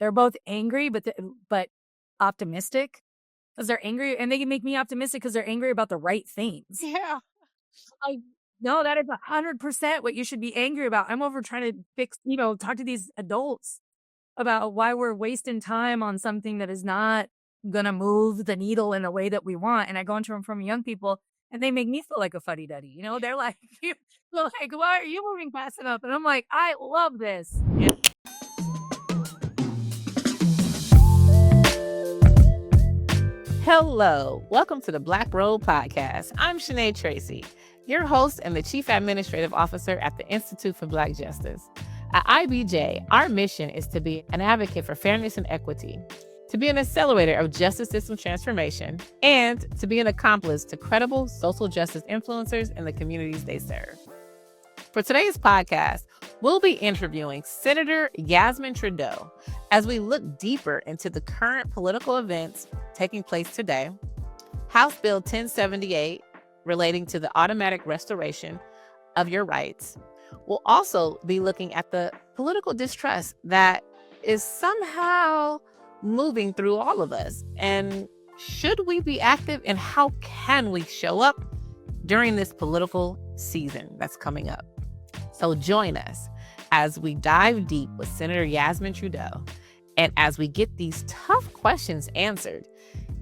They're both angry, but optimistic because they're angry, and they can make me optimistic because they're angry about the right things. Yeah. Like, no, that is 100% what you should be angry about. I'm over trying to talk to these adults about why we're wasting time on something that is not going to move the needle in a way that we want. And I go into them from young people and they make me feel like a fuddy-duddy. They're like, why are you moving fast enough? And I'm like, I love this. Yeah. Hello. Welcome to the Black Robe Podcast. I'm Sinead Tracy, your host and the Chief Administrative Officer at the Institute for Black Justice. At IBJ, our mission is to be an advocate for fairness and equity, to be an accelerator of justice system transformation, and to be an accomplice to credible social justice influencers in the communities they serve. For today's podcast, we'll be interviewing Senator Yasmin Trudeau as we look deeper into the current political events taking place today, House Bill 1078 relating to the automatic restoration of your rights. We'll also be looking at the political distrust that is somehow moving through all of us. And should we be active, and how can we show up during this political season that's coming up? So join us as we dive deep with Senator Yasmin Trudeau, and as we get these tough questions answered.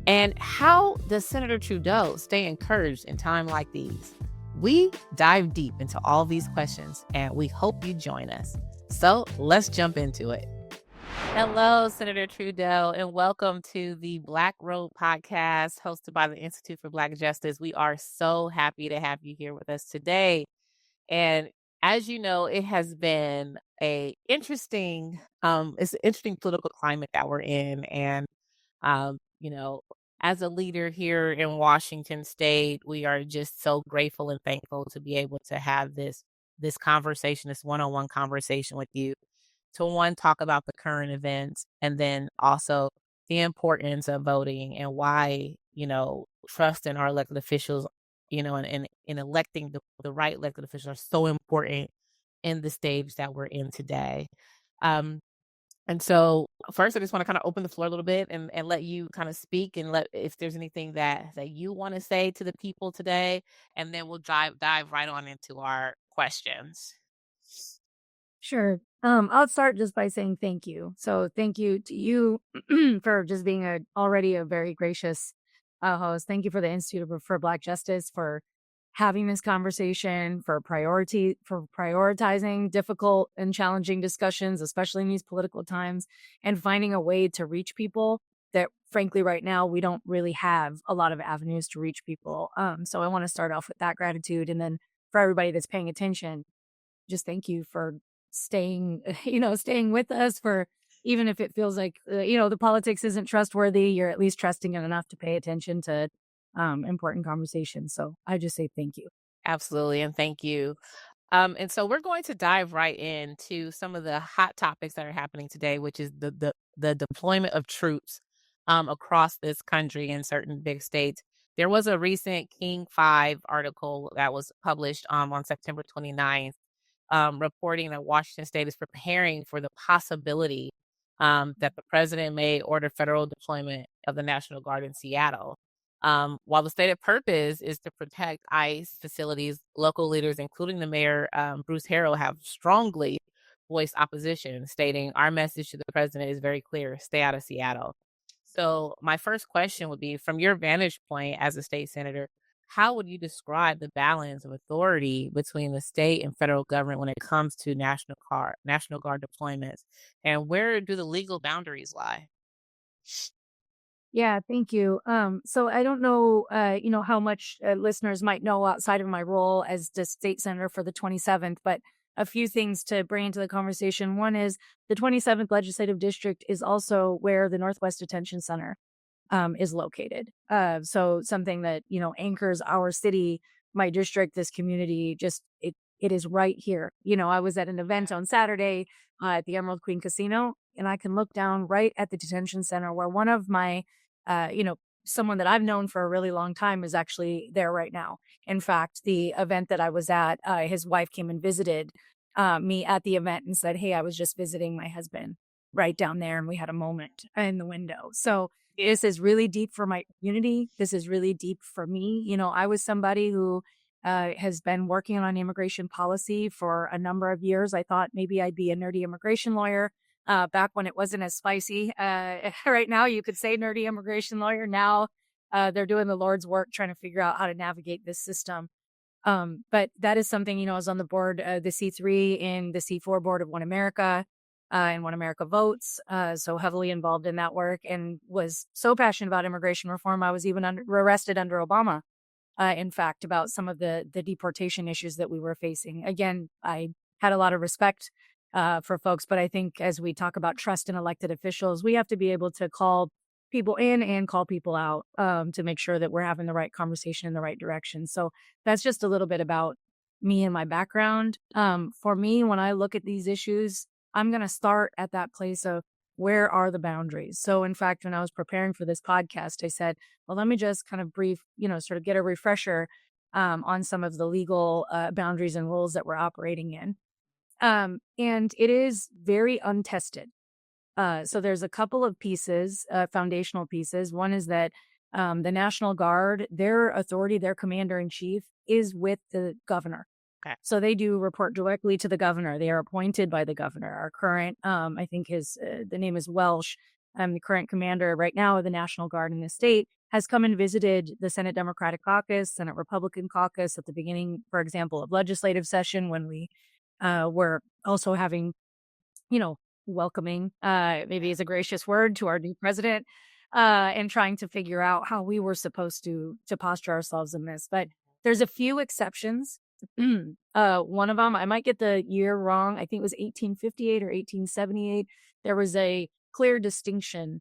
And how does Senator Trudeau stay encouraged in times like these? We dive deep into all these questions, and we hope you join us. So let's jump into it. Hello, Senator Trudeau, and welcome to the Black Robe Podcast hosted by the Institute for Black Justice. We are so happy to have you here with us today. And as you know, it has been it's an interesting political climate that we're in. And, as a leader here in Washington State, we are just so grateful and thankful to be able to have this conversation, this one-on-one conversation with you, to talk about the current events, and then also the importance of voting and why, trust in our elected officials, and in electing the right elected officials are so important in the stage that we're in today. And so first, I just want to kind of open the floor a little bit and let you kind of speak, and if there's anything that you want to say to the people today, and then we'll dive right on into our questions. Sure. I'll start just by saying thank you. So thank you to you for just being already a very gracious host. Thank you for the Institute for Black Justice for having this conversation, for prioritizing difficult and challenging discussions, especially in these political times, and finding a way to reach people that, frankly, right now we don't really have a lot of avenues to reach people. So I want to start off with that gratitude, and then for everybody that's paying attention, just thank you for staying with us, for even if it feels like the politics isn't trustworthy, you're at least trusting it enough to pay attention to important conversations. So I just say thank you. Absolutely. And thank you. And so we're going to dive right into some of the hot topics that are happening today, which is the deployment of troops across this country in certain big states. There was a recent King 5 article that was published on September 29th, reporting that Washington State is preparing for the possibility that the president may order federal deployment of the National Guard in Seattle. While the stated purpose is to protect ICE facilities, local leaders, including the mayor, Bruce Harrell, have strongly voiced opposition, stating, "Our message to the president is very clear: stay out of Seattle." So my first question would be, from your vantage point as a state senator, how would you describe the balance of authority between the state and federal government when it comes to National Guard deployments, and where do the legal boundaries lie? Yeah, thank you. So I don't know, how much listeners might know outside of my role as the state senator for the 27th, but a few things to bring into the conversation. One is the 27th legislative district is also where the Northwest Detention Center is located. So something that, anchors our city, my district, this community, it is right here. I was at an event on Saturday at the Emerald Queen Casino, and I can look down right at the detention center where one of my, someone that I've known for a really long time is actually there right now. In fact, the event that I was at, his wife came and visited me at the event and said, "Hey, I was just visiting my husband." right down there, and we had a moment in the window. So this is really deep for my community. This is really deep for me. I was somebody who has been working on immigration policy for a number of years. I thought maybe I'd be a nerdy immigration lawyer back when it wasn't as spicy. Right now, you could say nerdy immigration lawyer. Now they're doing the Lord's work trying to figure out how to navigate this system. But that is something, I was on the board, the C3 and the C4 board of One America and One America Votes. So heavily involved in that work and was so passionate about immigration reform. I was even arrested under Obama, in fact, about some of the deportation issues that we were facing. Again, I had a lot of respect for folks, but I think as we talk about trust in elected officials, we have to be able to call people in and call people out to make sure that we're having the right conversation in the right direction. So that's just a little bit about me and my background. For me, when I look at these issues, I'm going to start at that place of where are the boundaries? So in fact, when I was preparing for this podcast, I said, well, let me just kind of brief, sort of get a refresher on some of the legal boundaries and rules that we're operating in. And it is very untested. So there's a couple of pieces, foundational pieces. One is that the National Guard, their authority, their commander in chief is with the governor. Okay. So they do report directly to the governor. They are appointed by the governor. Our current, I think the name is Welsh. The current commander right now of the National Guard in the state has come and visited the Senate Democratic Caucus, Senate Republican Caucus at the beginning, for example, of legislative session when we were also having, welcoming, maybe is a gracious word, to our new president, and trying to figure out how we were supposed to posture ourselves in this. But there's a few exceptions. One of them, I might get the year wrong. I think it was 1858 or 1878. There was a clear distinction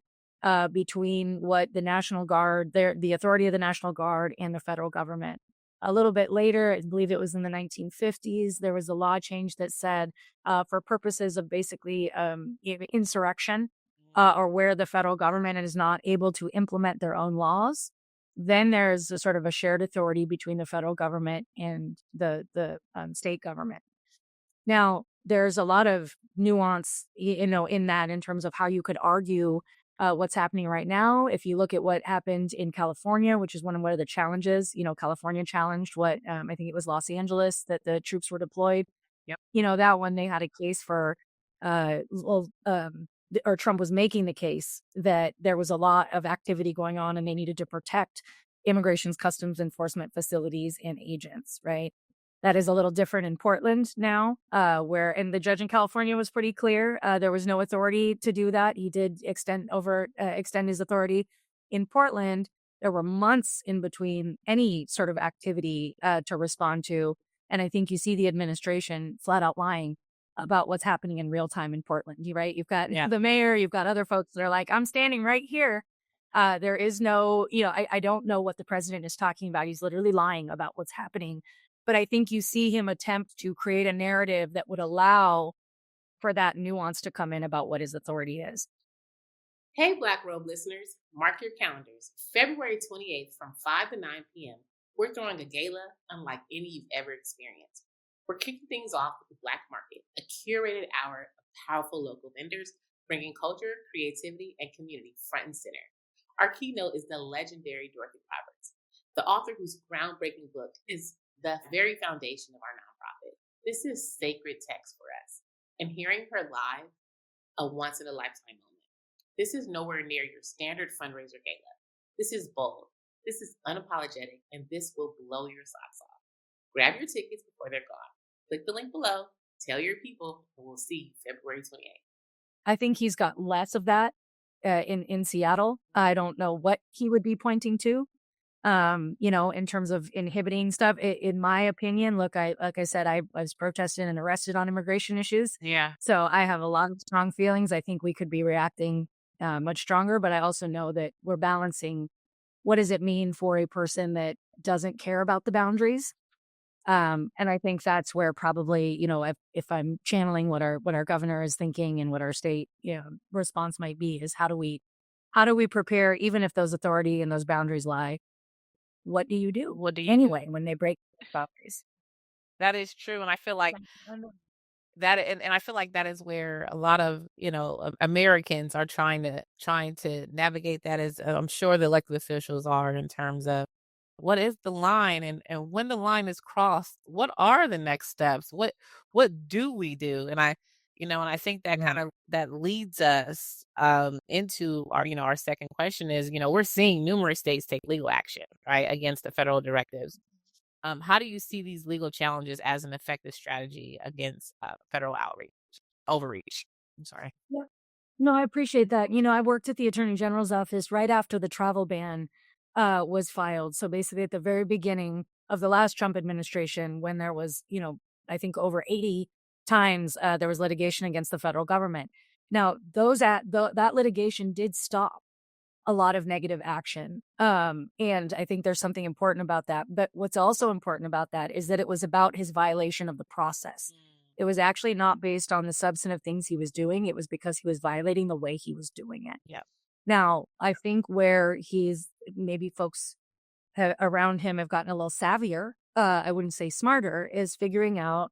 between what the National Guard, the authority of the National Guard, and the federal government. A little bit later, I believe it was in the 1950s, there was a law change that said for purposes of basically insurrection or where the federal government is not able to implement their own laws, then there's a sort of a shared authority between the federal government and the state government. Now, there's a lot of nuance, in that in terms of how you could argue what's happening right now. If you look at what happened in California, which is one of the challenges, California challenged what I think it was Los Angeles that the troops were deployed. Yep. That one they had a case for, or Trump was making the case that there was a lot of activity going on and they needed to protect immigration's customs enforcement facilities and agents, right? That is a little different in Portland now, and the judge in California was pretty clear. There was no authority to do that. He did extend his authority. In Portland, there were months in between any sort of activity to respond to. And I think you see the administration flat out lying about what's happening in real time in Portland, right? You've got the mayor, you've got other folks that are like, I'm standing right here. There is no, I don't know what the president is talking about. He's literally lying about what's happening. But I think you see him attempt to create a narrative that would allow for that nuance to come in about what his authority is. Hey, Black Robe listeners, mark your calendars. February 28th from 5 to 9 p.m., we're throwing a gala unlike any you've ever experienced. We're kicking things off with the Black Market, a curated hour of powerful local vendors bringing culture, creativity, and community front and center. Our keynote is the legendary Dorothy Roberts, the author whose groundbreaking book is the very foundation of our nonprofit. This is sacred text for us. And hearing her live, a once-in-a-lifetime moment. This is nowhere near your standard fundraiser gala. This is bold. This is unapologetic, and this will blow your socks off. Grab your tickets before they're gone. Click the link below, tell your people, and we'll see you February 28th. I think he's got less of that in Seattle. I don't know what he would be pointing to, in terms of inhibiting stuff. In my opinion, look, like I said, I was protested and arrested on immigration issues. Yeah. So I have a lot of strong feelings. I think we could be reacting much stronger, but I also know that we're balancing what does it mean for a person that doesn't care about the boundaries. And I think that's where probably, if I'm channeling what our governor is thinking and what our state response might be is how do we prepare, even if those authority and those boundaries lie? What do you do? What do you anyway when they break boundaries? That is true. And I feel like that, and I feel like that is where a lot of, Americans are trying to navigate that, as I'm sure the elected officials are, in terms of what is the line, and when the line is crossed, what are the next steps? What do we do? And I think that Yeah. kind of that leads us into our second question is, we're seeing numerous states take legal action, right, against the federal directives. How do you see these legal challenges as an effective strategy against federal overreach? I'm sorry. Yeah. No, I appreciate that. I worked at the Attorney General's office right after the travel ban was filed. So basically, at the very beginning of the last Trump administration, when there was, I think over 80 times there was litigation against the federal government. Now, that litigation did stop a lot of negative action. And I think there's something important about that. But what's also important about that is that it was about his violation of the process. It was actually not based on the substantive things he was doing. It was because he was violating the way he was doing it. Yeah. Now, I think where maybe folks around him have gotten a little savvier, I wouldn't say smarter, is figuring out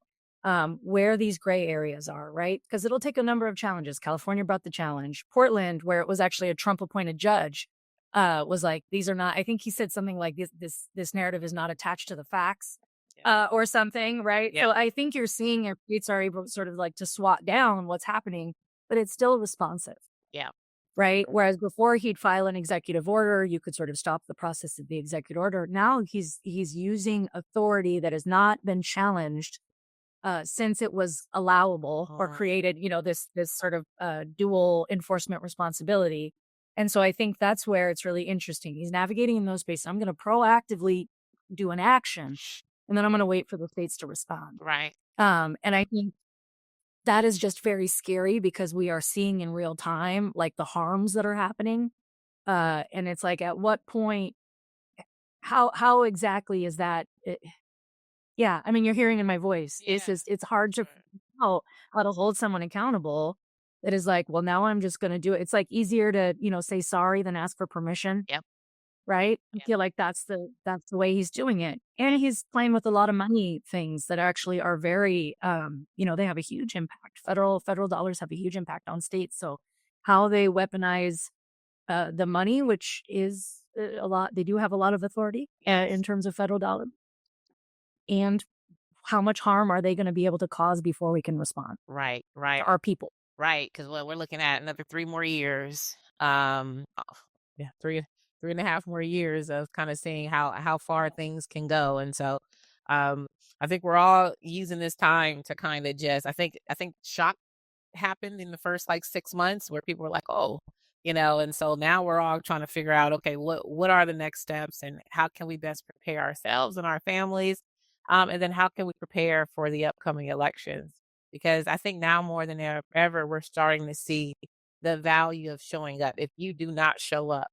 where these gray areas are, right? Because it'll take a number of challenges. California brought the challenge. Portland, where it was actually a Trump appointed judge, was like, these are not, I think he said something like this narrative is not attached to the facts. Or something, right? Yeah. So I think you're seeing if states are able sort of like to swat down what's happening, but it's still responsive. Yeah. Right. Whereas before he'd file an executive order, you could sort of stop the process of the executive order. Now he's using authority that has not been challenged since it was allowable or created, this sort of dual enforcement responsibility. And so I think that's where it's really interesting. He's navigating in those spaces. I'm going to proactively do an action, and then I'm going to wait for the states to respond. Right. And I think that is just very scary because we are seeing in real time, like the harms that are happening. And it's like, at what point, how exactly is that? Yeah. I mean, you're hearing in my voice. Yeah. It's hard to know how to hold someone accountable that is like, well, now I'm just going to do it. It's like easier to, say sorry than ask for permission. Yep. Right? I feel like that's the way he's doing it. And he's playing with a lot of money things that actually are very, they have a huge impact. Federal dollars have a huge impact on states. So how they weaponize the money, which is a lot, they do have a lot of authority in terms of federal dollars. And how much harm are they going to be able to cause before we can respond? Right. To our people. Right. Because we're looking at another 3 more years. 3.5 more years of kind of seeing how far things can go. And so I think we're all using this time to kind of I think shock happened in the first 6 months where people were like, oh, and so now we're all trying to figure out, okay, what are the next steps, and how can we best prepare ourselves and our families? And then how can we prepare for the upcoming elections? Because I think now more than ever, we're starting to see the value of showing up. If you do not show up,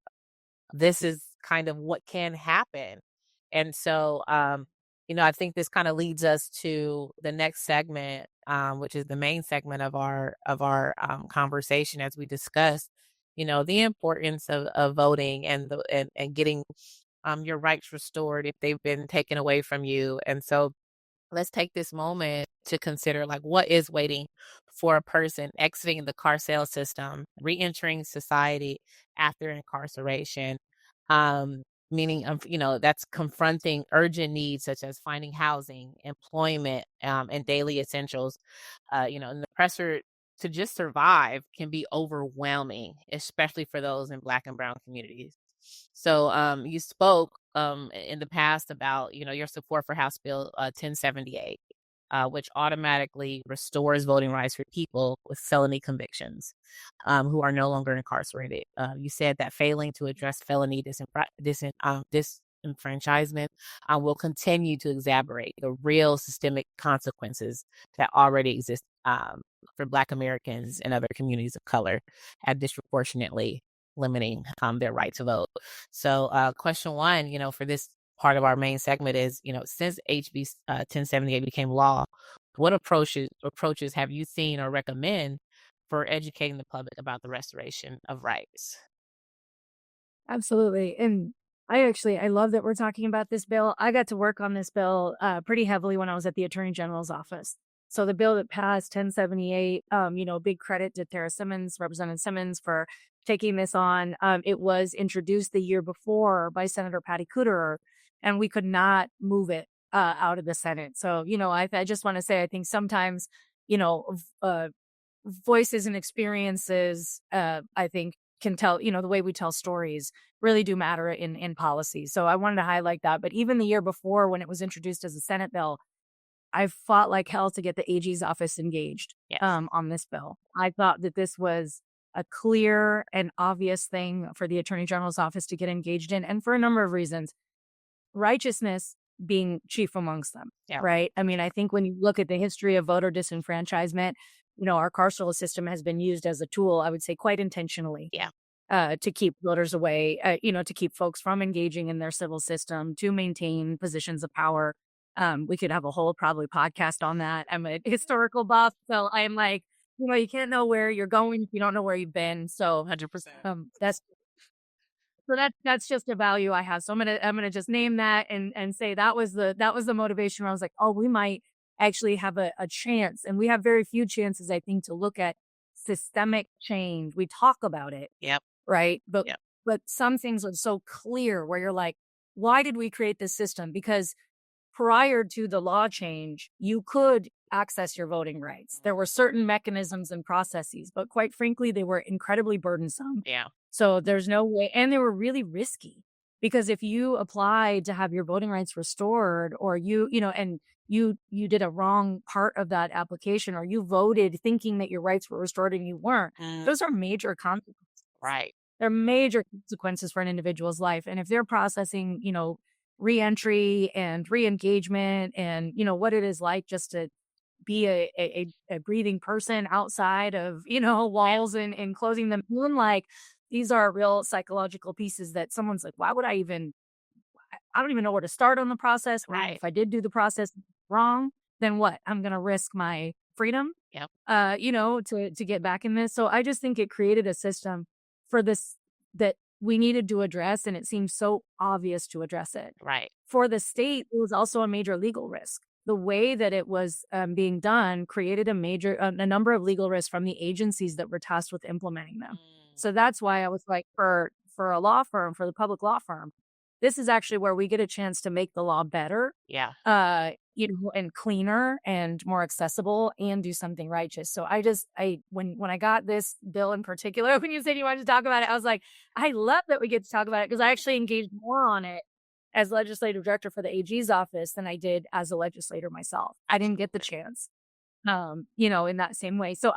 this is kind of what can happen. And so, I think this kind of leads us to the next segment, which is the main segment of our conversation, as we discuss, the importance of voting and getting your rights restored if they've been taken away from you. And so let's take this moment to consider what is waiting for a person exiting the carceral system, reentering society after incarceration. Meaning, that's confronting urgent needs such as finding housing, employment, and daily essentials. And the pressure to just survive can be overwhelming, especially for those in Black and Brown communities. So you spoke in the past about, your support for House Bill 1078, which automatically restores voting rights for people with felony convictions who are no longer incarcerated. You said that failing to address felony disenfranchisement will continue to exacerbate the real systemic consequences that already exist for Black Americans and other communities of color, at disproportionately limiting their right to vote. So question one, for this part of our main segment is, since HB 1078 became law, what approaches have you seen or recommend for educating the public about the restoration of rights? Absolutely. And I love that we're talking about this bill. I got to work on this bill pretty heavily when I was at the Attorney General's office. So the bill that passed 1078, big credit to Tara Simmons, Representative Simmons, for taking this on. It was introduced the year before by Senator Patty Kuderer, and we could not move it out of the Senate. So, I just want to say, I think sometimes, voices and experiences, I think can tell, the way we tell stories really do matter in policy. So I wanted to highlight that. But even the year before, when it was introduced as a Senate bill, I fought like hell to get the AG's office engaged on this bill. I thought that this was a clear and obvious thing for the Attorney General's office to get engaged in, and for a number of reasons. Righteousness being chief amongst them, right? I mean, I think when you look at the history of voter disenfranchisement, our carceral system has been used as a tool, I would say quite intentionally, to keep voters away, to keep folks from engaging in their civil system, to maintain positions of power. We could have a whole probably podcast on that. I'm a historical buff, so I'm like, you can't know where you're going if you don't know where you've been. So 100%. That's just a value I have. So I'm gonna just name that and say that was the motivation where I was like, oh, we might actually have a chance. And we have very few chances, I think, to look at systemic change. We talk about it. Right. But some things are so clear where you're like, why did we create this system? Because prior to the law change, you could access your voting rights. There were certain mechanisms and processes, but quite frankly, they were incredibly burdensome. So there's no way, and they were really risky, because if you applied to have your voting rights restored, or you did a wrong part of that application, or you voted thinking that your rights were restored and you weren't, those are major consequences. Right. They're major consequences for an individual's life. And if they're processing, reentry and re-engagement and, what it is like just to be a breathing person outside of, walls and closing them in, like, these are real psychological pieces that someone's like, why would I don't even know where to start on the process. Right. If I did do the process wrong, then what? I'm going to risk my freedom, to get back in this. So I just think it created a system for this that we needed to address, and it seems so obvious to address it. Right. For the state, it was also a major legal risk. The way that it was being done created a number of legal risks from the agencies that were tasked with implementing them. So that's why I was like, for a law firm, for the public law firm, this is actually where we get a chance to make the law better, and cleaner and more accessible, and do something righteous. So when I got this bill in particular, when you said you wanted to talk about it, I was like, I love that we get to talk about it, because I actually engaged more on it as legislative director for the AG's office than I did as a legislator myself. I didn't get the chance, in that same way. So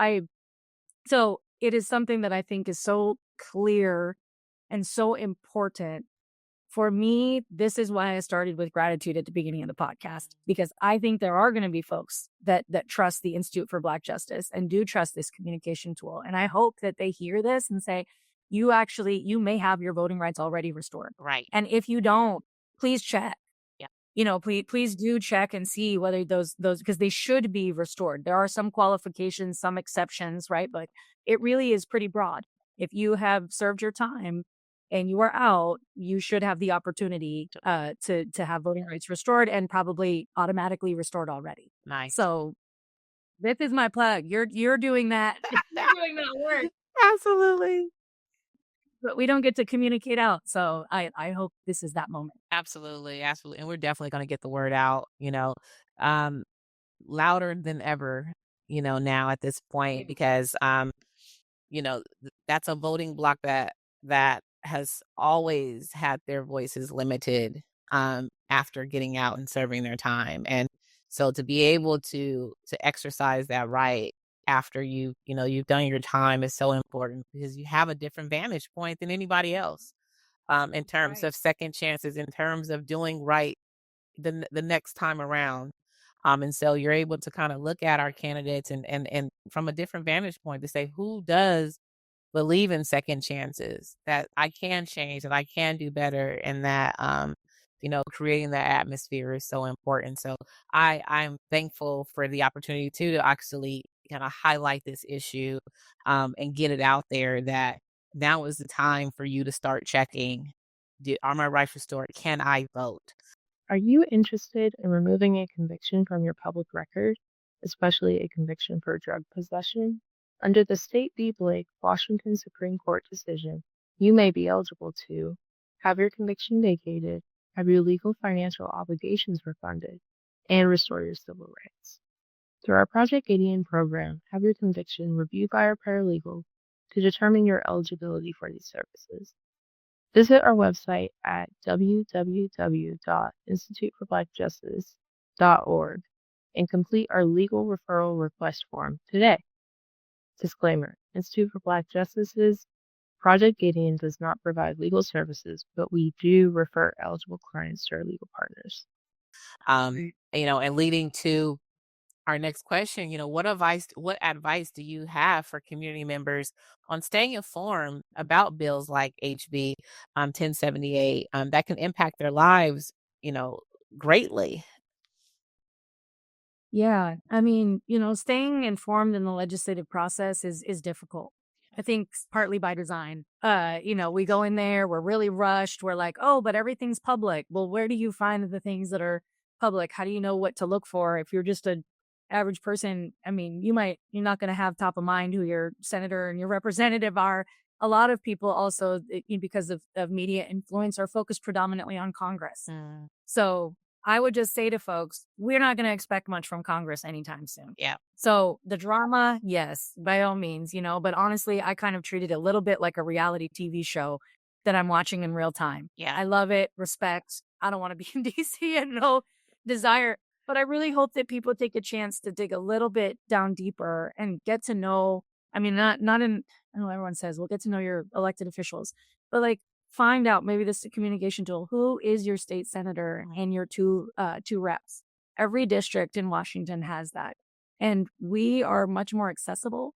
it is something that I think is so clear and so important. For me, this is why I started with gratitude at the beginning of the podcast, because I think there are going to be folks that trust the Institute for Black Justice and do trust this communication tool. And I hope that they hear this and say, you may have your voting rights already restored. Right. And if you don't, please check. Please do check and see whether those, because they should be restored. There are some qualifications, some exceptions, right? But it really is pretty broad. If you have served your time and you are out, you should have the opportunity to have voting rights restored, and probably automatically restored already. Nice. So this is my plug. You're doing that. You're doing that work. Absolutely. But we don't get to communicate out. So I hope this is that moment. Absolutely. Absolutely. And we're definitely going to get the word out, louder than ever, now at this point, because, that's a voting bloc that has always had their voices limited after getting out and serving their time. And so to be able to exercise that right after you've done your time is so important, because you have a different vantage point than anybody else in terms of second chances, in terms of doing right the next time around. And so you're able to kind of look at our candidates and from a different vantage point to say, who does believe in second chances, that I can change, that I can do better, and that creating that atmosphere is so important. So I'm thankful for the opportunity to actually kind of highlight this issue and get it out there, that now is the time for you to start checking, are my rights restored? Can I vote? Are you interested in removing a conviction from your public record? especially a conviction for drug possession. Under the State v. Blake, Washington Supreme Court decision, you may be eligible to have your conviction vacated, have your legal financial obligations refunded, and restore your civil rights. Through our Project Gideon program, have your conviction reviewed by our paralegal to determine your eligibility for these services. Visit our website at www.instituteforblackjustice.org and complete our legal referral request form today. Disclaimer: Institute for Black Justice's Project Gideon does not provide legal services, but we do refer eligible clients to our legal partners. And leading to our next question, what advice do you have for community members on staying informed about bills like HB 1078 that can impact their lives, greatly? Yeah. I mean, staying informed in the legislative process is difficult. I think partly by design. We go in there, we're really rushed. We're like, oh, but everything's public. Well, where do you find the things that are public? How do you know what to look for? If you're just a average person, I mean, you're not going to have top of mind who your senator and your representative are. A lot of people also, because of media influence, are focused predominantly on Congress. So I would just say to folks, we're not going to expect much from Congress anytime soon. Yeah. So the drama, yes, by all means, but honestly, I kind of treat it a little bit like a reality TV show that I'm watching in real time. Yeah. I love it, respect. I don't want to be in DC and no desire, but I really hope that people take a chance to dig a little bit down deeper and get to know, I mean, not in, I know everyone says, well, get to know your elected officials, but like, find out, maybe this is a communication tool, who is your state senator and your two reps. Every district in Washington has that. And we are much more accessible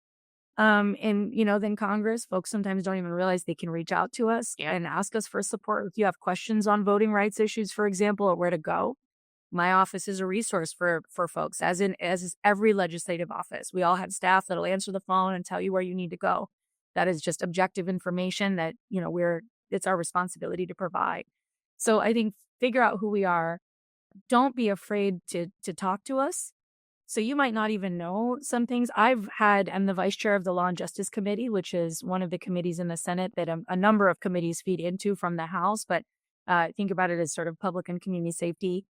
than Congress. Folks sometimes don't even realize they can reach out to us and ask us for support. If you have questions on voting rights issues, for example, or where to go, my office is a resource for folks, as is every legislative office. We all have staff that'll answer the phone and tell you where you need to go. That is just objective information that, it's our responsibility to provide. So I think figure out who we are. Don't be afraid to talk to us. So you might not even know some things. I'm the vice chair of the Law and Justice Committee, which is one of the committees in the Senate that a number of committees feed into from the House. But think about it as sort of public and community safety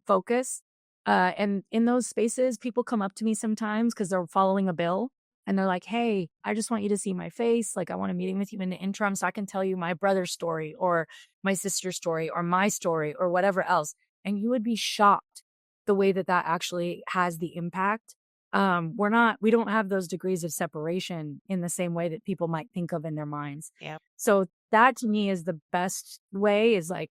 focus. And in those spaces, people come up to me sometimes because they're following a bill. And they're like, hey, I just want you to see my face. Like, I want a meeting with you in the interim so I can tell you my brother's story or my sister's story or my story or whatever else. And you would be shocked the way that actually has the impact. We don't have those degrees of separation in the same way that people might think of in their minds. Yeah. So that to me is the best way, is like,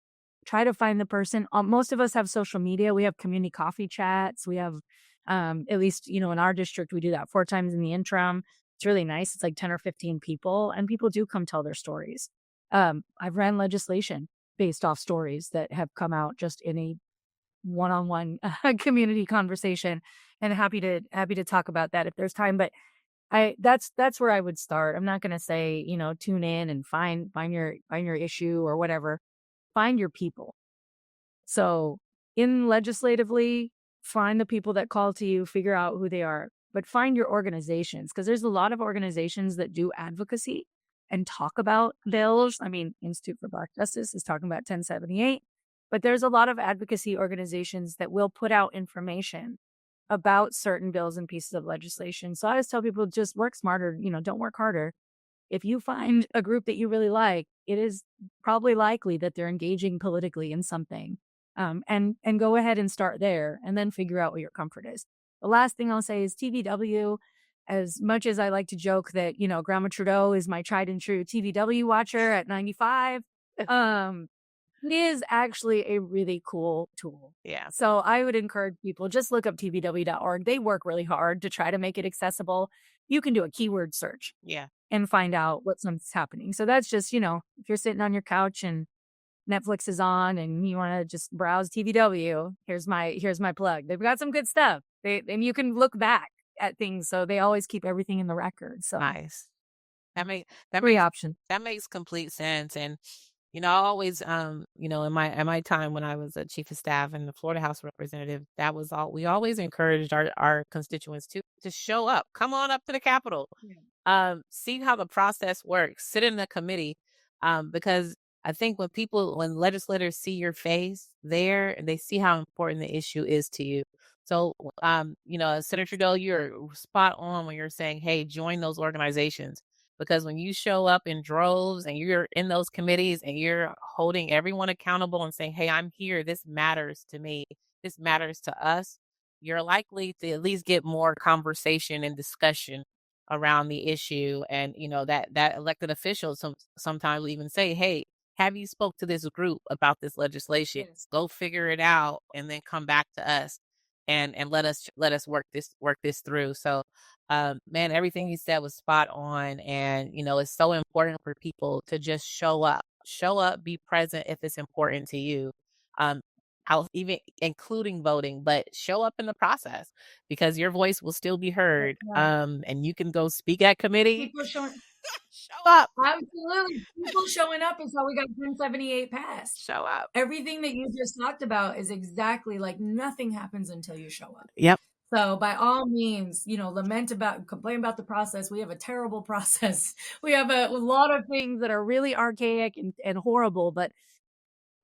try to find the person. Most of us have social media. We have community coffee chats. We have, at least, in our district, we do that 4 times in the interim. It's really nice. It's like 10 or 15 people, and people do come tell their stories. I've ran legislation based off stories that have come out just in a one-on-one community conversation, and happy to talk about that if there's time. But that's where I would start. I'm not going to say, tune in and find your issue or whatever. Find your people. So legislatively, find the people that call to you, figure out who they are, but find your organizations, because there's a lot of organizations that do advocacy and talk about bills. I mean, Institute for Black Justice is talking about 1078, but there's a lot of advocacy organizations that will put out information about certain bills and pieces of legislation. So I always tell people, just work smarter, don't work harder. If you find a group that you really like, it is probably likely that they're engaging politically in something. And go ahead and start there, and then figure out what your comfort is. The last thing I'll say is TVW. As much as I like to joke that, Grandma Trudeau is my tried and true TVW watcher at 95, it is actually a really cool tool. Yeah. So I would encourage people, just look up tvw.org. They work really hard to try to make it accessible. You can do a keyword search. Yeah. And find out what's happening. So that's just, if you're sitting on your couch and Netflix is on and you want to just browse TVW, here's my plug. They've got some good stuff. And you can look back at things. So they always keep everything in the record. So nice. That free option. That makes complete sense. And I always, in my time when I was a chief of staff and the Florida House representative, that was all. We always encouraged our constituents to show up, come on up to the Capitol, see how the process works, sit in the committee, because I think when legislators see your face there, and they see how important the issue is to you. So, Senator Trudeau, you're spot on when you're saying, hey, join those organizations. Because when you show up in droves and you're in those committees and you're holding everyone accountable and saying, hey, I'm here, this matters to me, this matters to us, you're likely to at least get more conversation and discussion around the issue. And, that elected officials sometimes will even say, hey, have you spoke to this group about this legislation? Yes. Go figure it out and then come back to us and let us work this through. So, man, everything you said was spot on. And, it's so important for people to just show up, be present if it's important to you. How even including voting, but show up in the process because your voice will still be heard. And you can go speak at committee. People showing Show up. Absolutely. People showing up is how we got 1078 passed. Show up. Everything that you just talked about is exactly like nothing happens until you show up. Yep. So by all means, complain about the process. We have a terrible process. We have a lot of things that are really archaic and horrible, but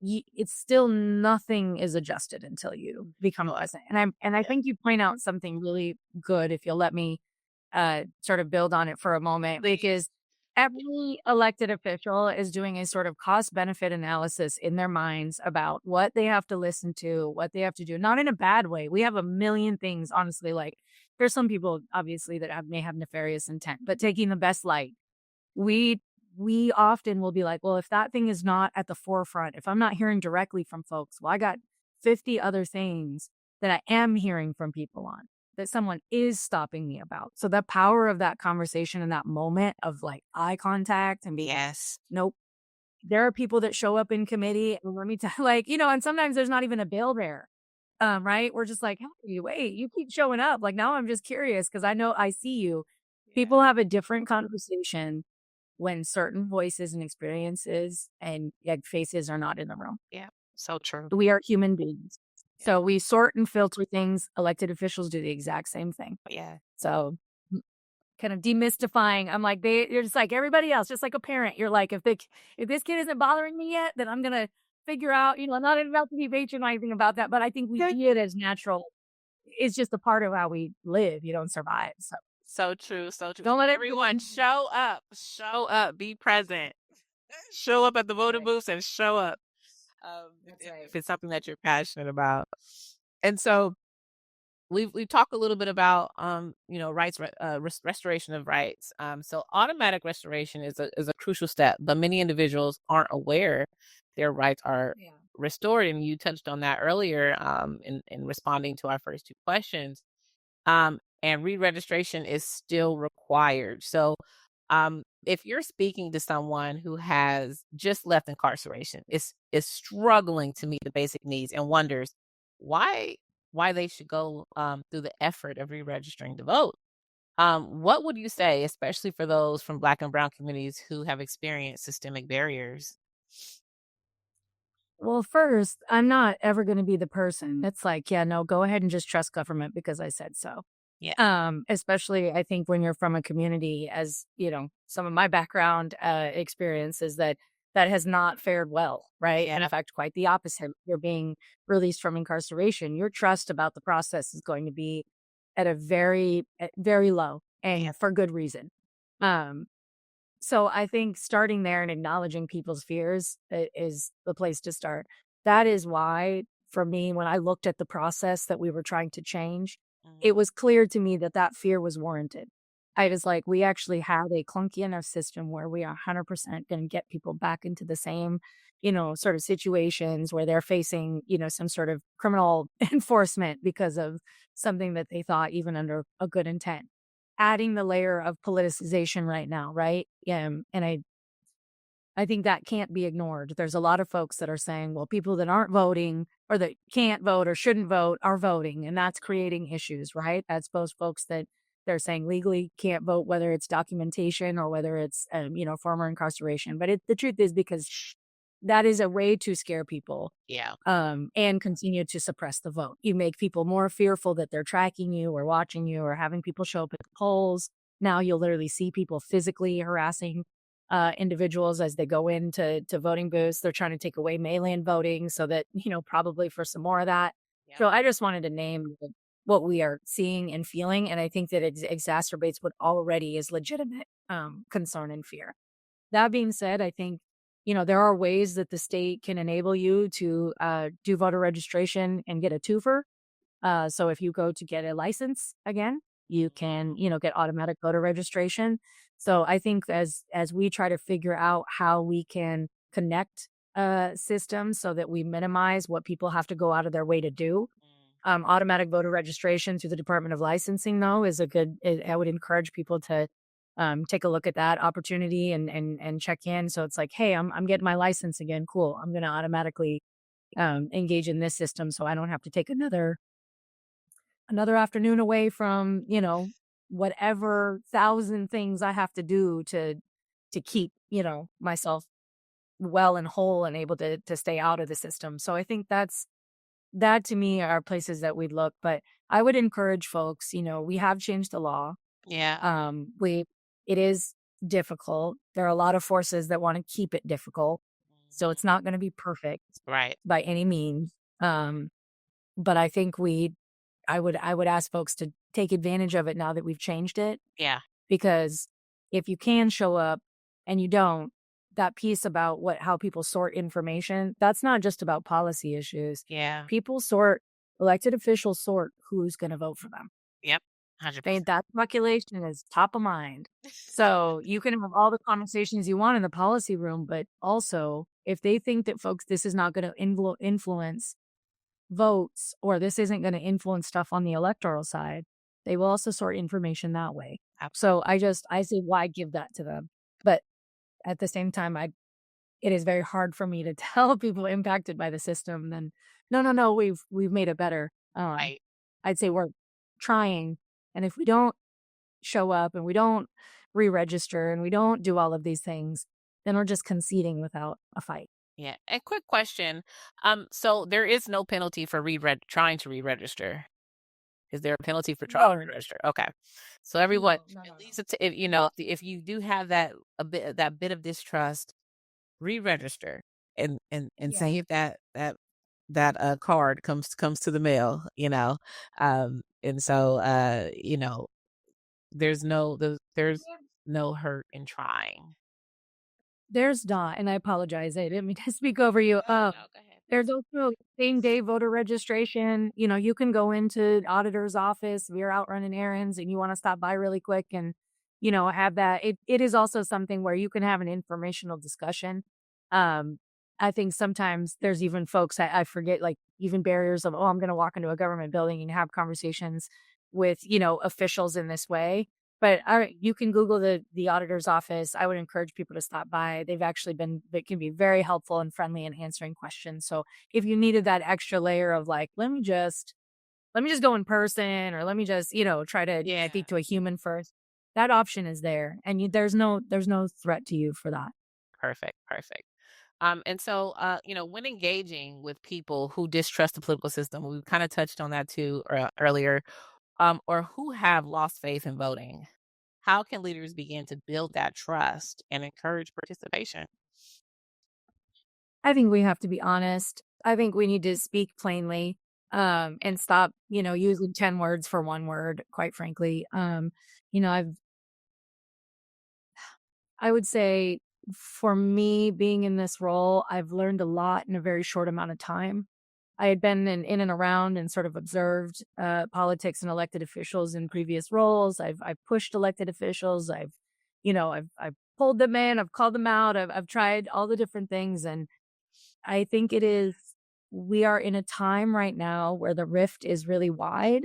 it's still nothing is adjusted until you become present. And I think you point out something really good, if you'll let me sort of build on it for a moment, because every elected official is doing a sort of cost benefit analysis in their minds about what they have to listen to, what they have to do, not in a bad way. We have a million things, honestly, like there's some people obviously that may have nefarious intent, but taking the best light, we often will be like, well, if that thing is not at the forefront, if I'm not hearing directly from folks, well, I got 50 other things that I am hearing from people on that someone is stopping me about. So the power of that conversation and that moment of like eye contact and being, nope. There are people that show up in committee and let me tell and sometimes there's not even a bill there. Right. We're just like, hey, wait, you keep showing up. Like now I'm just curious because I know I see you. People have a different conversation when certain voices and experiences and faces are not in the room. Yeah, so true. We are human beings. So we sort and filter things. Elected officials do the exact same thing. Yeah. So kind of demystifying. I'm like, you're just like everybody else, just like a parent. You're like, if this kid isn't bothering me yet, then I'm going to figure out, I'm not about to be patronizing about that, but I think we see it as natural. It's just a part of how we live, survive. So true. So true. Don't let everyone show up, be present, show up at the voting booths and show up. If it's something that you're passionate about. And so we've talked a little bit about, rights, restoration of rights. So automatic restoration is a crucial step, but many individuals aren't aware their rights are restored. And you touched on that earlier, in responding to our first two questions. And re-registration is still required. So if you're speaking to someone who has just left incarceration, is struggling to meet the basic needs and wonders why they should go through the effort of re-registering to vote, what would you say, especially for those from Black and Brown communities who have experienced systemic barriers? Well, first, I'm not ever going to be the person that's like, go ahead and just trust government because I said so. Yeah. Especially I think when you're from a community, as some of my background experience is that has not fared well, right? Yeah. And in fact, quite the opposite. You're being released from incarceration. Your trust about the process is going to be at a very, very low, and for good reason. So I think starting there and acknowledging people's fears is the place to start. That is why, for me, when I looked at the process that we were trying to change, it was clear to me that fear was warranted. I was like, we actually have a clunky enough system where we are 100% going to get people back into the same, sort of situations where they're facing, some sort of criminal enforcement because of something that they thought even under a good intent. Adding the layer of politicization right now, right? And I think that can't be ignored. There's a lot of folks that are saying, well, people that aren't voting or that can't vote or shouldn't vote are voting, and that's creating issues, right? That's those folks that they're saying legally can't vote, whether it's documentation or whether it's, former incarceration. But the truth is because that is a way to scare people. Yeah. And continue to suppress the vote. You make people more fearful that they're tracking you or watching you or having people show up at the polls. Now you'll literally see people physically harassing individuals as they go into voting booths. They're trying to take away mail-in voting so that, probably for some more of that. Yeah. So I just wanted to name what we are seeing and feeling. And I think that it exacerbates what already is legitimate concern and fear. That being said, I think, there are ways that the state can enable you to do voter registration and get a twofer. So if you go to get a license again, you can, get automatic voter registration. So I think as we try to figure out how we can connect systems so that we minimize what people have to go out of their way to do. Automatic voter registration through the Department of Licensing, though, is I would encourage people to take a look at that opportunity and check in. So it's like, hey, I'm getting my license again. Cool. I'm going to automatically engage in this system so I don't have to take another afternoon away from, whatever 1,000 things I have to do to keep, myself well and whole and able to stay out of the system. So I think that to me are places that we'd look. But I would encourage folks, we have changed the law. Yeah. It is difficult. There are a lot of forces that want to keep it difficult. So it's not going to be perfect Right. by any means. But I think I would ask folks to take advantage of it now that we've changed it. Yeah. Because if you can show up and you don't, that piece about how people sort information, that's not just about policy issues. Yeah. Elected officials sort who's going to vote for them. Yep. 100%. That speculation is top of mind. So you can have all the conversations you want in the policy room, but also if they think that this is not going to influence votes or this isn't going to influence stuff on the electoral side, they will also sort information that way. So I say, why give that to them? But at the same time, it is very hard for me to tell people impacted by the system. Then no, we've made it better. Right. I'd say we're trying. And if we don't show up and we don't re-register and we don't do all of these things, then we're just conceding without a fight. Yeah. And quick question. So there is no penalty for trying to re-register. Is there a penalty for trying to re-register? Okay. So everyone, at least if you do have that bit of distrust, re-register and say if that card comes to the mail, and so there's no hurt in trying. There's not, and I apologize. I didn't mean to speak over you. No, go ahead. There's also same day voter registration. You can go into auditor's office if you're out running errands and you want to stop by really quick and, have that. It is also something where you can have an informational discussion. I think sometimes there's even folks, I forget, like even barriers of, I'm going to walk into a government building and have conversations with, officials in this way. But you can Google the auditor's office. I would encourage people to stop by. They can be very helpful and friendly in answering questions. So if you needed that extra layer of like, let me just go in person, or let me just, try to speak to a human first, that option is there. And there's no threat to you for that. Perfect. And so, when engaging with people who distrust the political system, we kind of touched on that too earlier, or who have lost faith in voting, how can leaders begin to build that trust and encourage participation? I think we have to be honest. I think we need to speak plainly and stop, using 10 words for one word, quite frankly. I would say for me being in this role, I've learned a lot in a very short amount of time. I had been in and around and sort of observed politics and elected officials in previous roles. I've pushed elected officials. I've pulled them in. I've called them out. I've tried all the different things. And I think we are in a time right now where the rift is really wide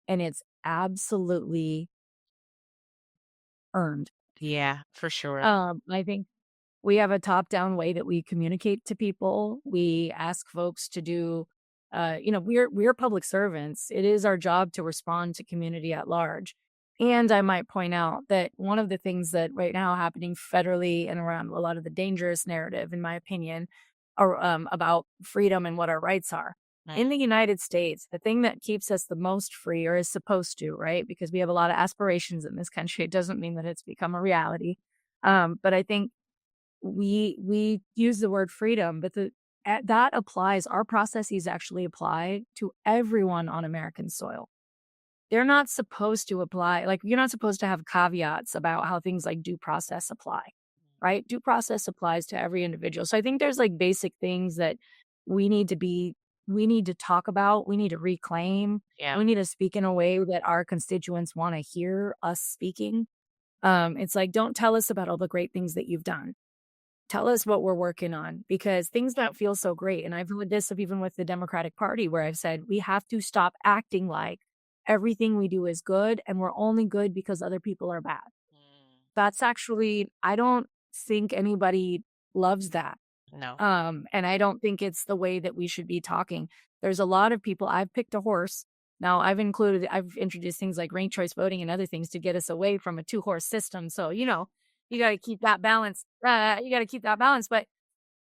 and it's absolutely earned. Yeah, for sure. I think we have a top-down way that we communicate to people. We ask folks to do, we're public servants. It is our job to respond to community at large. And I might point out that one of the things that right now happening federally and around a lot of the dangerous narrative, in my opinion, or about freedom and what our rights are. In the United States, the thing that keeps us the most free, or is supposed to, right? Because we have a lot of aspirations in this country. It doesn't mean that it's become a reality. But I think we use the word freedom, but that applies. Our processes actually apply to everyone on American soil. They're not supposed to apply. Like, you're not supposed to have caveats about how things like due process apply, right? Due process applies to every individual. So I think there's like basic things that we need to talk about. We need to reclaim. Yeah. We need to speak in a way that our constituents want to hear us speaking. It's like, don't tell us about all the great things that you've done. Tell us what we're working on, because things don't feel so great. And I've heard this even with the Democratic Party, where I've said, we have to stop acting like everything we do is good and we're only good because other people are bad. That's actually, I don't think anybody loves that. No. And I don't think it's the way that we should be talking. There's a lot of people. I've picked a horse. Now I've introduced things like ranked choice voting and other things to get us away from a 2-horse system. So, you got to keep that balance. But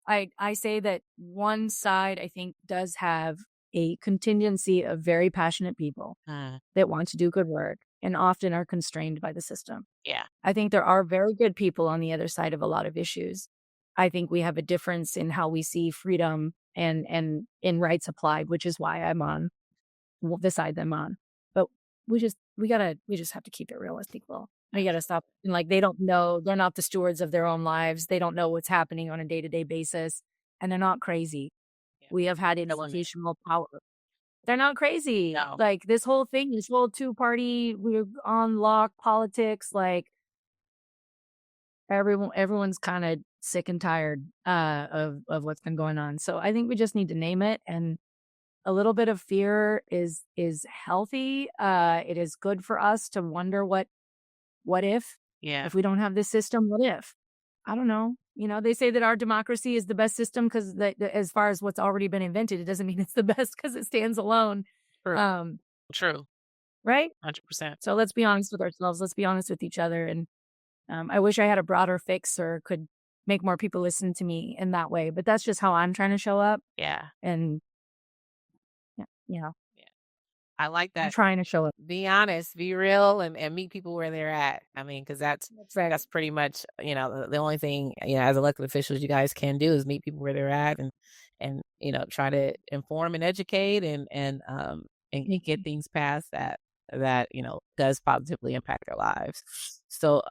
I say that one side, I think, does have a contingency of very passionate people that want to do good work and often are constrained by the system. Yeah. I think there are very good people on the other side of a lot of issues. I think we have a difference in how we see freedom and in rights applied, which is why I'm on the side I'm on. But we just have to keep it realistic. We got to stop. And like, they don't know, they're not the stewards of their own lives. They don't know what's happening on a day-to-day basis, and they're not crazy. Yeah. We have had institutional power. They're not crazy. No. Like, this whole 2-party, we're on lock politics. Like, everyone's kind of sick and tired of what's been going on. So I think we just need to name it. And a little bit of fear is healthy. It is good for us to wonder what if? Yeah. If we don't have this system, what if? I don't know. They say that our democracy is the best system because as far as what's already been invented, it doesn't mean it's the best because it stands alone. True. True. Right? 100%. So let's be honest with ourselves. Let's be honest with each other. And I wish I had a broader fix or could make more people listen to me in that way. But that's just how I'm trying to show up. Yeah. And I like that. I'm trying to show up. Be honest, be real, and meet people where they're at. I mean, because that's pretty much, the only thing, as elected officials, you guys can do is meet people where they're at and try to inform and educate and get things passed that does positively impact their lives. So,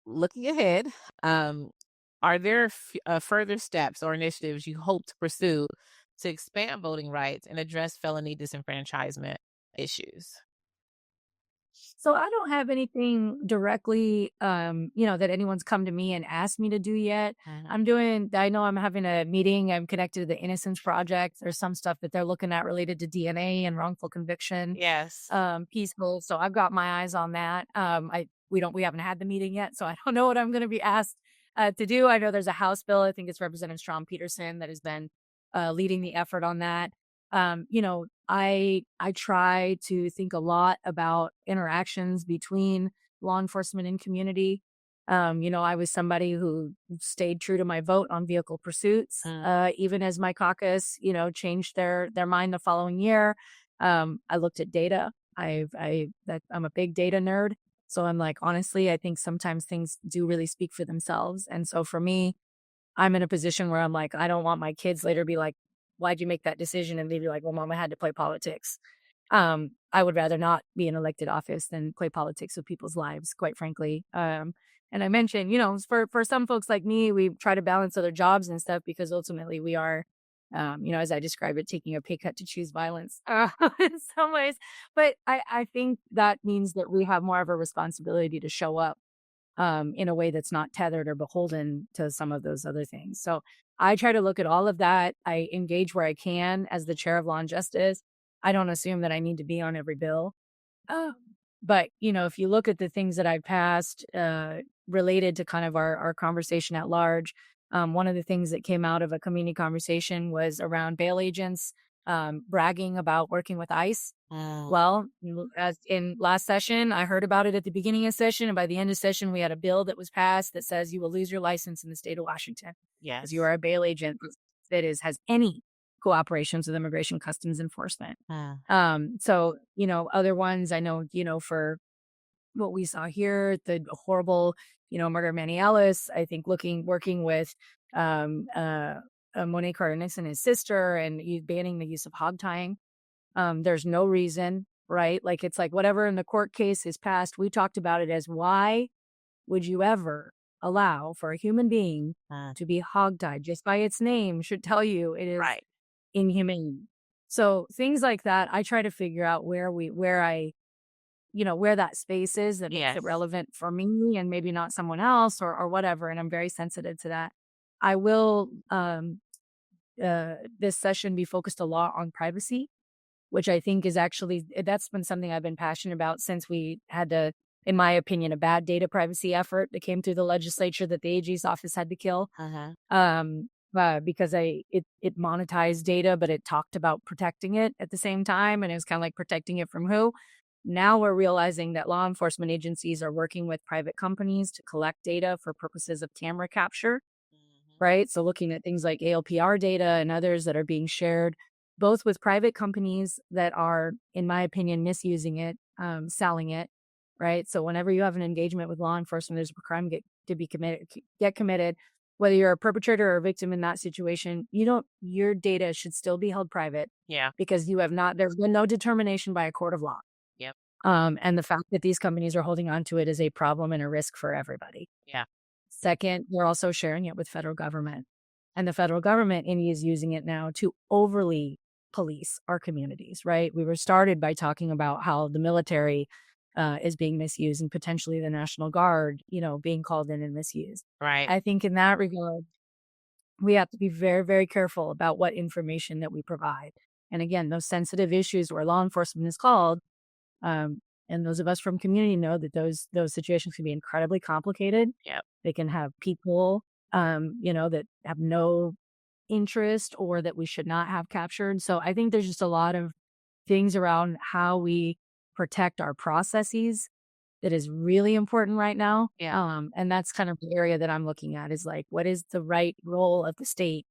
looking ahead, are there further steps or initiatives you hope to pursue to expand voting rights and address felony disenfranchisement issues? So I don't have anything directly, that anyone's come to me and asked me to do yet. I know I'm having a meeting. I'm connected to the Innocence Project. There's some stuff that they're looking at related to DNA and wrongful conviction. Yes. Peaceful. So I've got my eyes on that. We haven't had the meeting yet, so I don't know what I'm going to be asked to do. I know there's a House bill. I think it's Representative Strom Peterson that has been leading the effort on that. I try to think a lot about interactions between law enforcement and community. I was somebody who stayed true to my vote on vehicle pursuits, even as my caucus, changed their mind the following year. I looked at data. I'm a big data nerd. So I'm like, honestly, I think sometimes things do really speak for themselves. And so for me, I'm in a position where I'm like, I don't want my kids later be like, why'd you make that decision? And they'd be like, well, Mom, I had to play politics. I would rather not be in elected office than play politics with people's lives, quite frankly. And I mentioned, for some folks like me, we try to balance other jobs and stuff because ultimately we are, as I describe it, taking a pay cut to choose violence in some ways. But I think that means that we have more of a responsibility to show up in a way that's not tethered or beholden to some of those other things. So I try to look at all of that. I engage where I can as the chair of law and justice. I don't assume that I need to be on every bill. But, if you look at the things that I've passed related to kind of our conversation at large, one of the things that came out of a community conversation was around bail agents bragging about working with ICE. Well, as in last session, I heard about it at the beginning of session, and by the end of session, we had a bill that was passed that says you will lose your license in the state of Washington. Yes, you are a bail agent. that has any cooperations with immigration customs enforcement. So, other ones I know, for what we saw here, the horrible, murder of Manny Ellis, I think working with Monet Cardenas and his sister and banning the use of hog tying. There's no reason, right? Like, it's like whatever in the court case is passed, we talked about it as, why would you ever allow for a human being to be hogtied? Just by its name should tell you it is inhumane. So things like that, I try to figure out where that space is that makes it relevant for me and maybe not someone else or whatever. And I'm very sensitive to that. I will, this session be focused a lot on privacy, which I think is that's been something I've been passionate about since we had in my opinion, a bad data privacy effort that came through the legislature that the AG's office had to kill. Because it monetized data, but it talked about protecting it at the same time. And it was kind of like, protecting it from who? Now we're realizing that law enforcement agencies are working with private companies to collect data for purposes of camera capture, right? So looking at things like ALPR data and others that are being shared, both with private companies that are, in my opinion, misusing it, selling it, right? So whenever you have an engagement with law enforcement, there's a crime get committed, whether you're a perpetrator or a victim in that situation, your data should still be held private. Because there's been no determination by a court of law. And the fact that these companies are holding on to it is a problem and a risk for everybody. Second, we're also sharing it with federal government, and the federal government is using it now to overly police our communities, right? We were started by talking about how the military is being misused and potentially the National Guard, being called in and misused. I think in that regard, we have to be very, very careful about what information that we provide. And again, those sensitive issues where law enforcement is called, and those of us from community know that those situations can be incredibly complicated. They can have people, that have no interest or that we should not have captured. So I think there's just a lot of things around how we protect our processes that is really important right now. And that's kind of the area that I'm looking at, is like, what is the right role of the state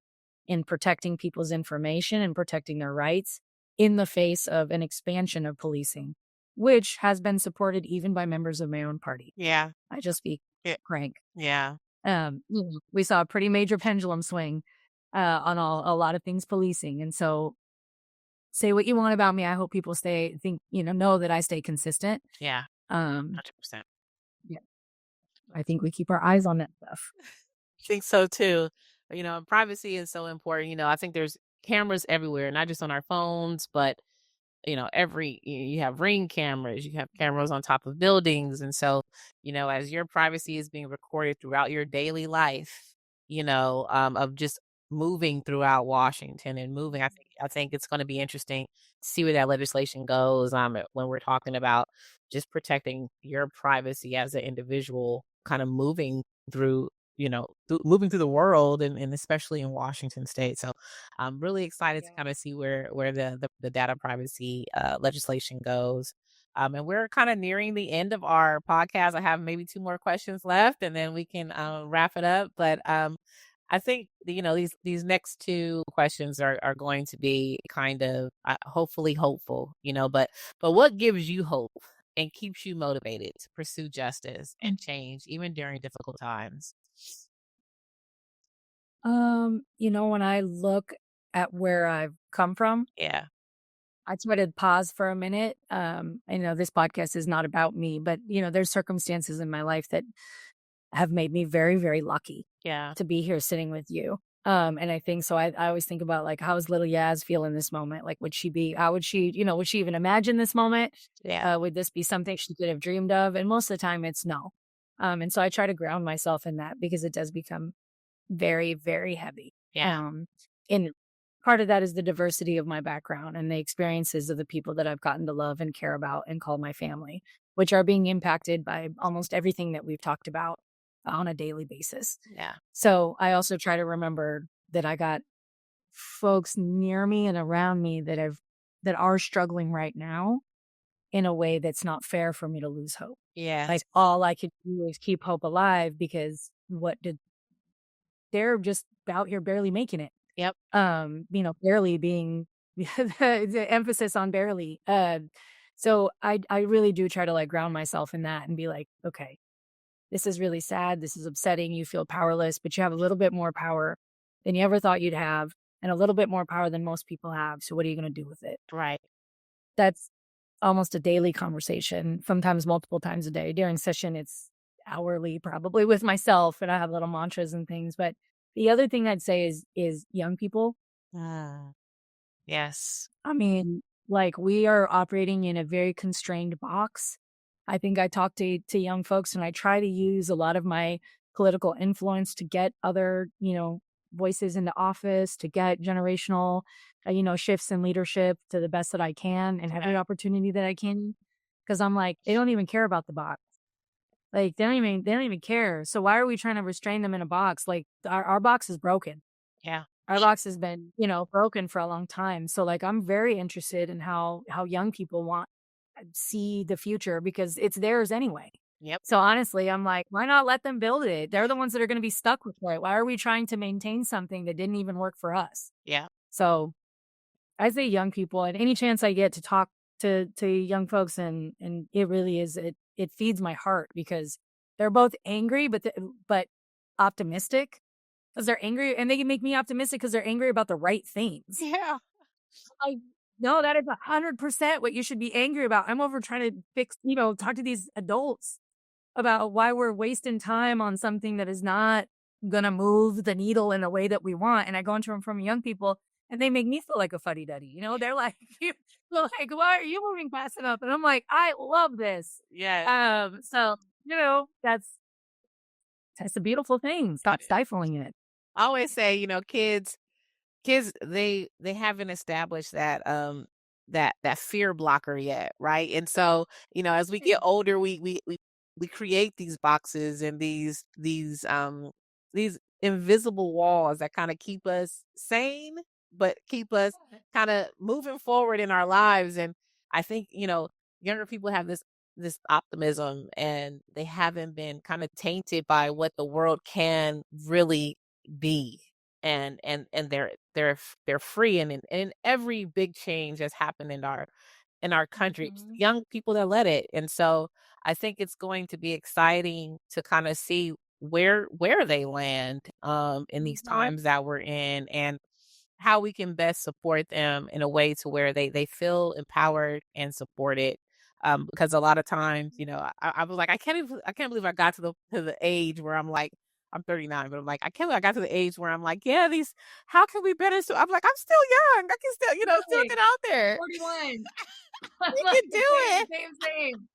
in protecting people's information and protecting their rights in the face of an expansion of policing, which has been supported even by members of my own party. I just speak crank. We saw a pretty major pendulum swing on a lot of things policing. And so, say what you want about me, I hope people know that I stay consistent. 100%. I think we keep our eyes on that stuff. I think so too. Privacy is so important. I think there's cameras everywhere, not just on our phones, but you have Ring cameras, you have cameras on top of buildings. And so, as your privacy is being recorded throughout your daily life, of just moving throughout Washington and moving, I think it's going to be interesting to see where that legislation goes. When we're talking about just protecting your privacy as an individual, kind of moving through moving through the world and especially in Washington state. So I'm really excited to kind of see where the data privacy legislation goes. And we're kind of nearing the end of our podcast. I have maybe 2 more questions left and then we can wrap it up. But I think, these next 2 questions are going to be kind of hopefully hopeful, but what gives you hope and keeps you motivated to pursue justice and change even during difficult times? When I look at where I've come from, I try to pause for a minute. I know this podcast is not about me, but there's circumstances in my life that have made me very, very lucky to be here sitting with you. And I think so. I always think about, like, how does little Yaz feel in this moment? Like, would she even imagine this moment? Would this be something she could have dreamed of? And most of the time it's no. And so I try to ground myself in that because it does become very, very heavy. And part of that is the diversity of my background and the experiences of the people that I've gotten to love and care about and call my family, which are being impacted by almost everything that we've talked about on a daily basis. So I also try to remember that I got folks near me and around me that are struggling right now in a way that's not fair for me to lose hope. Like, all I could do is keep hope alive because they're just out here barely making it. Yep. Barely being the emphasis on barely. So I really do try to like ground myself in that and be like, okay, this is really sad. This is upsetting. You feel powerless, but you have a little bit more power than you ever thought you'd have and a little bit more power than most people have. So what are you going to do with it? Right. That's almost a daily conversation, sometimes multiple times a day. During session, it's hourly probably with myself, and I have little mantras and things. But the other thing I'd say is young people. Yes. I mean, like we are operating in a very constrained box. I think I talk to young folks and I try to use a lot of my political influence to get other, voices into office, to get generational, shifts in leadership to the best that I can and every opportunity that I can. Cause I'm like, they don't even care about the box. Like they don't even care. So why are we trying to restrain them in a box? Like our box is broken. Yeah. Our box has been, broken for a long time. So like, I'm very interested in how young people see the future because it's theirs anyway. Yep. So honestly, I'm like, why not let them build it? They're the ones that are going to be stuck with it. Why are we trying to maintain something that didn't even work for us? Yeah. So I say young people, and any chance I get to talk to young folks, and it really is, it feeds my heart because they're both angry, but optimistic. Because they're angry, and they can make me optimistic because they're angry about the right things. Yeah. No, that is 100% what you should be angry about. I'm over trying to talk to these adults about why we're wasting time on something that is not going to move the needle in a way that we want. And I go into them from young people, and they make me feel like a fuddy-duddy. They're like, why are you moving fast enough? And I'm like, I love this. Yeah. So, that's a beautiful thing. Stop stifling it. I always say, kids they haven't established that fear blocker yet, right? And so, as we get older, we create these boxes and these invisible walls that kind of keep us sane, but keep us kind of moving forward in our lives. And I think, younger people have this optimism, and they haven't been kind of tainted by what the world can really be. And they're free, and in every big change that's happened in our country, it's the young people that led it. And so I think it's going to be exciting to kind of see where they land in these times that we're in, and how we can best support them in a way to where they feel empowered and supported. Because a lot of times, I was like, I can't believe I got to the age where I'm like, I'm 39, but I'm like, I can't believe I got to the age where I'm like, yeah, how can we better? So I'm like, I'm still young. I can still, still get out there. 41. You can do it. Same.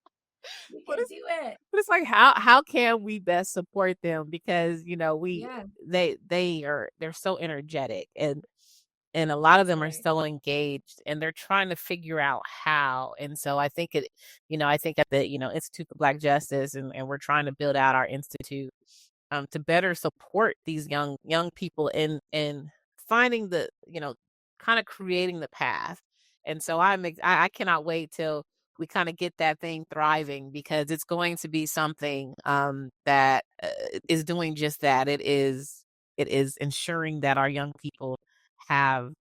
You can do it. But it's like, how can we best support them? Because, they're so energetic, and a lot of them are so engaged, and they're trying to figure out how. And so I think I think at the, Institute for Black Justice, and we're trying to build out our institute to better support these young people in finding the, kind of creating the path. And so I cannot wait till we kind of get that thing thriving, because it's going to be something that is doing just that. It is ensuring that our young people have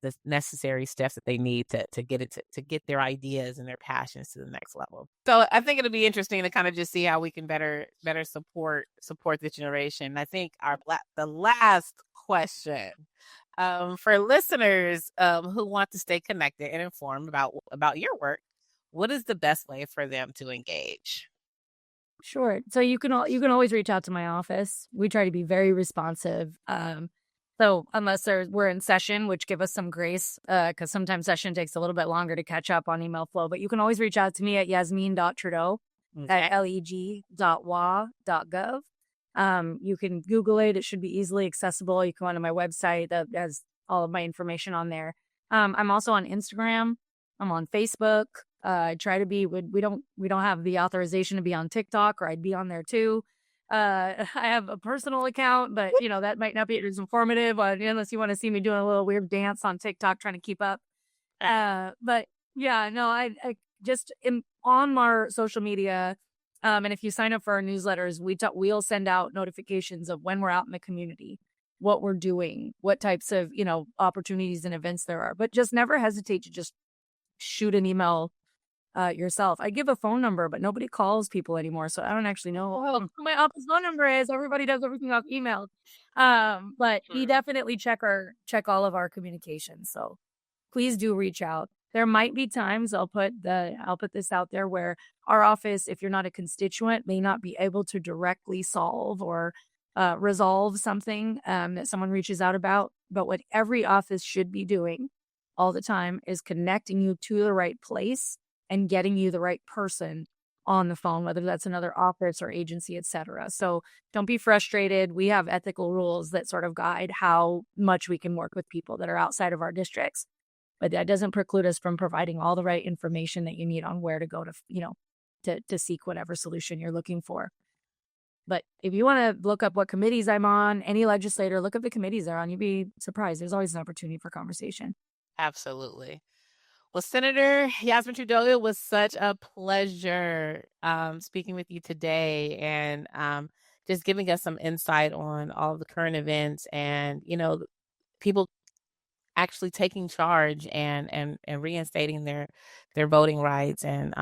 the necessary steps that they need to get it to get their ideas and their passions to the next level. So I think it'll be interesting to kind of just see how we can better support this generation. I think the last question for listeners who want to stay connected and informed about your work, what is the best way for them to engage? Sure. So you can always reach out to my office. We try to be very responsive. So unless we're in session, which give us some grace, because sometimes session takes a little bit longer to catch up on email flow. But you can always reach out to me at yasmin.trudeau at leg.wa.gov. You can Google it. It should be easily accessible. You can go onto my website that has all of my information on there. I'm also on Instagram. I'm on Facebook. I try to be. We don't have the authorization to be on TikTok, or I'd be on there too. I have a personal account, but that might not be as informative unless you want to see me doing a little weird dance on TikTok trying to keep up. But yeah, no, I just am on our social media. And if you sign up for our newsletters, we'll send out notifications of when we're out in the community. what we're doing, what types of, opportunities and events there are. But just never hesitate to just shoot an email yourself. I give a phone number, but nobody calls people anymore. So I don't actually know who my office phone number is. Everybody does everything off email. But we definitely check all of our communications. So please do reach out. There might be times I'll put this out there where our office, if you're not a constituent, may not be able to directly solve or resolve something that someone reaches out about. But what every office should be doing all the time is connecting you to the right place and getting you the right person on the phone, whether that's another office or agency, et cetera. So don't be frustrated. We have ethical rules that sort of guide how much we can work with people that are outside of our districts. But that doesn't preclude us from providing all the right information that you need on where to go to seek whatever solution you're looking for. But if you want to look up what committees I'm on, any legislator, look up the committees they're on. You'd be surprised. There's always an opportunity for conversation. Absolutely. Well, Senator Yasmin Trudeau, it was such a pleasure speaking with you today and just giving us some insight on all of the current events and, people actually taking charge and reinstating their voting rights and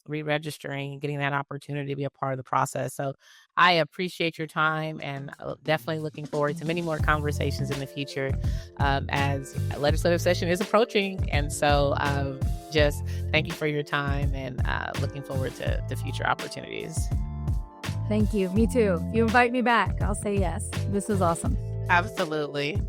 re-registering and getting that opportunity to be a part of the process. So I appreciate your time and definitely looking forward to many more conversations in the future as legislative session is approaching. And so just thank you for your time and looking forward to future opportunities. Thank you. Me too. If you invite me back, I'll say yes. This is awesome. Absolutely.